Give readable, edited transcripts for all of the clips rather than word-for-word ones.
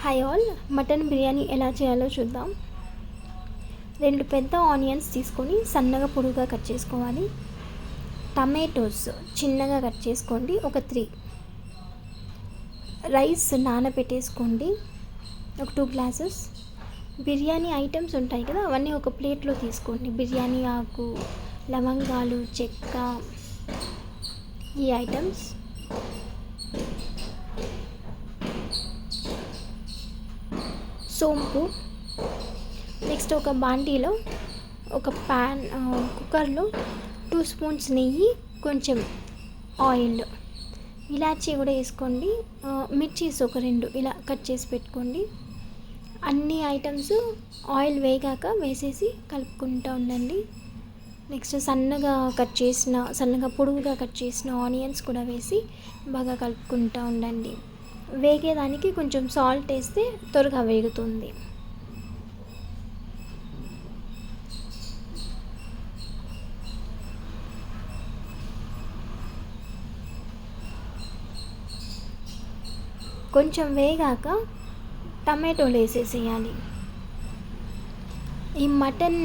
Hi all, mutton biryani ఎలా చేయాలో చూద్దాం. 2 పెద్ద ఆనియన్స్ తీసుకొని సన్నగా పొడుగుగా కట్ చేసుకోవాలి. టమాటోస్ చిన్నగా కట్ చేసుకోండి, ఒక 3. రైస్ నానబెట్టేసుకోండి, ఒక 2 గ్లాసెస్. బిర్యానీ ఐటమ్స్ ఉంటాయి కదా, అవన్నీ ఒక ప్లేట్లో తీసుకోండి. బిర్యానీ ఆకు, లవంగాలు, చెక్క, ఈ ఐటమ్స్. సోంపు. నెక్స్ట్ ఒక బాండీలో ఒక కుక్కర్లో 2 స్పూన్స్ నెయ్యి, కొంచెం ఆయిల్, ఇలాచీ కూడా వేసుకోండి. మిర్చీస్ ఒక 2 ఇలా కట్ చేసి పెట్టుకోండి. అన్ని ఐటమ్స్ ఆయిల్ వేగాక వేసేసి కలుపుకుంటూ ఉండండి. నెక్స్ట్ సన్నగా పొడుగుగా కట్ చేసిన ఆనియన్స్ కూడా వేసి బాగా కలుపుకుంటూ ఉండండి. వేగేదానికి కొంచెం సాల్ట్ వేస్తే త్వరగా వేగుతుంది. కొంచెం వేగాక టమాటోలు వేసేసేయాలి. ఈ మటన్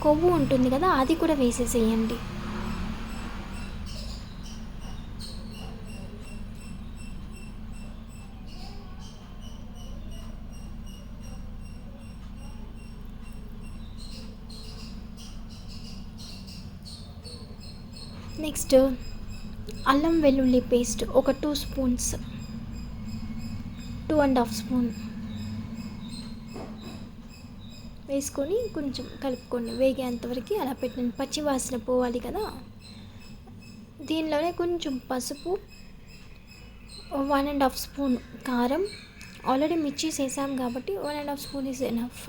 కొవ్వు ఉంటుంది కదా, అది కూడా వేసేసేయండి. నెక్స్ట్ అల్లం వెల్లుల్లి పేస్ట్ ఒక 2 స్పూన్స్, 2.5 స్పూన్ వేసుకొని కొంచెం కలుపుకోండి. వేగేంతవరకు అలా పెట్టండి, పచ్చి వాసన పోవాలి కదా. దీనిలోనే కొంచెం పసుపు, 1.5 స్పూన్ కారం, ఆల్రెడీ మిర్చీస్ వేసాం కాబట్టి 1.5 స్పూన్ ఈజ్ ఎనఫ్.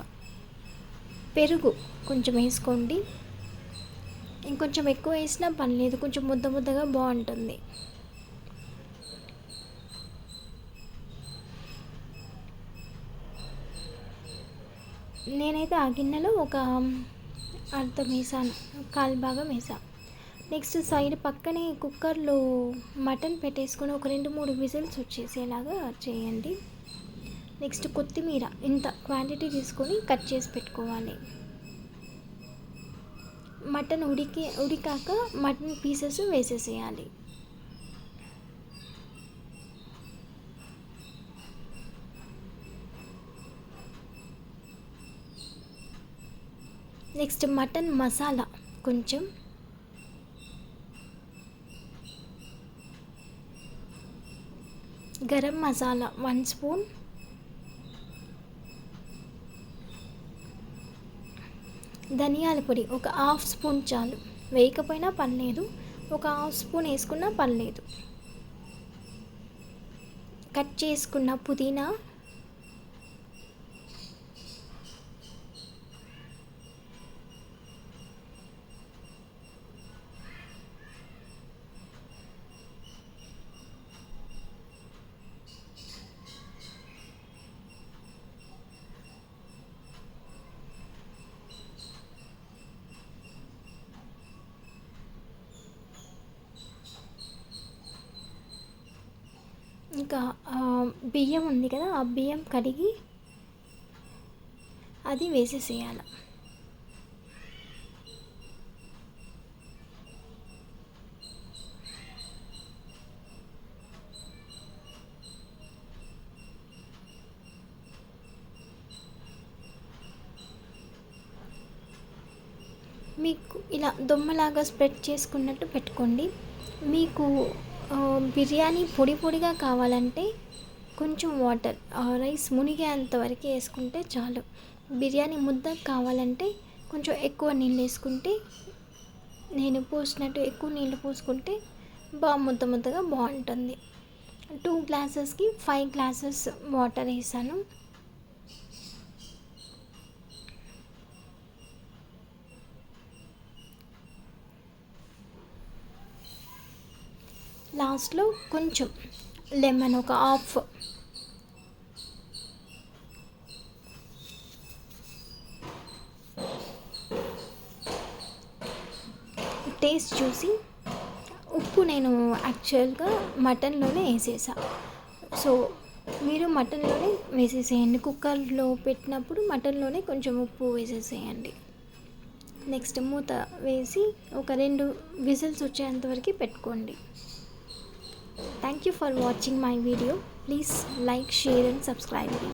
పెరుగు కొంచెం వేసుకోండి, ఇంకొంచెం ఎక్కువ వేసినా పర్లేదు, కొంచెం ముద్దగా బాగుంటుంది. నేనైతే ఆ గిన్నెలో ఒక అర్థం వేసాను, కాలు భాగం వేసాను. నెక్స్ట్ సైడ్ పక్కనే కుక్కర్లో మటన్ పెట్టేసుకొని ఒక 2-3 విజిల్స్ వచ్చేసేలాగా చేయండి. నెక్స్ట్ కొత్తిమీర ఇంత క్వాంటిటీ తీసుకొని కట్ చేసి పెట్టుకోవాలి. మటన్ ఉడికాక మటన్ పీసెస్ వేసేసేయాలి. నెక్స్ట్ మటన్ మసాలా కొంచెం, గరం మసాలా 1 స్పూన్, ధనియాల పొడి ఒక 1/2 స్పూన్ చాలు, వేయకపోయినా పర్లేదు, ఒక 1/2 స్పూన్ వేసుకున్నా పర్లేదు. కట్ చేసుకున్న పుదీనా, ఇంకా బియ్యం ఉంది కదా, ఆ బియ్యం కడిగి అది వేసేసేయాలి. మీకు ఇలా దొమ్మలాగా స్ప్రెడ్ చేసుకున్నట్టు పెట్టుకోండి. మీకు బిర్యానీ పొడిగా కావాలంటే కొంచెం వాటర్, రైస్ మునిగేంత వరకు వేసుకుంటే చాలు. బిర్యానీ ముద్ద కావాలంటే కొంచెం ఎక్కువ నీళ్ళు వేసుకుంటే, నేను పోసినట్టు ఎక్కువ నీళ్ళు పోసుకుంటే ముద్దగా బాగుంటుంది. 2 గ్లాసెస్కి 5 గ్లాసెస్ వాటర్ వేసాను. లాస్ట్లో కొంచెం లెమన్ ఒక 1/2, టేస్ట్ చూసి ఉప్పు నేను యాక్చువల్గా మటన్లోనే వేసేసా. సో మీరు మటన్లోనే వేసేసేయండి. కుక్కర్లో పెట్టినప్పుడు మటన్లోనే కొంచెం ఉప్పు వేసేసేయండి. నెక్స్ట్ మూత వేసి ఒక 2 విజిల్స్ వచ్చేంత వరకు పెట్టుకోండి. Thank you for watching my video. Please like, share and subscribe.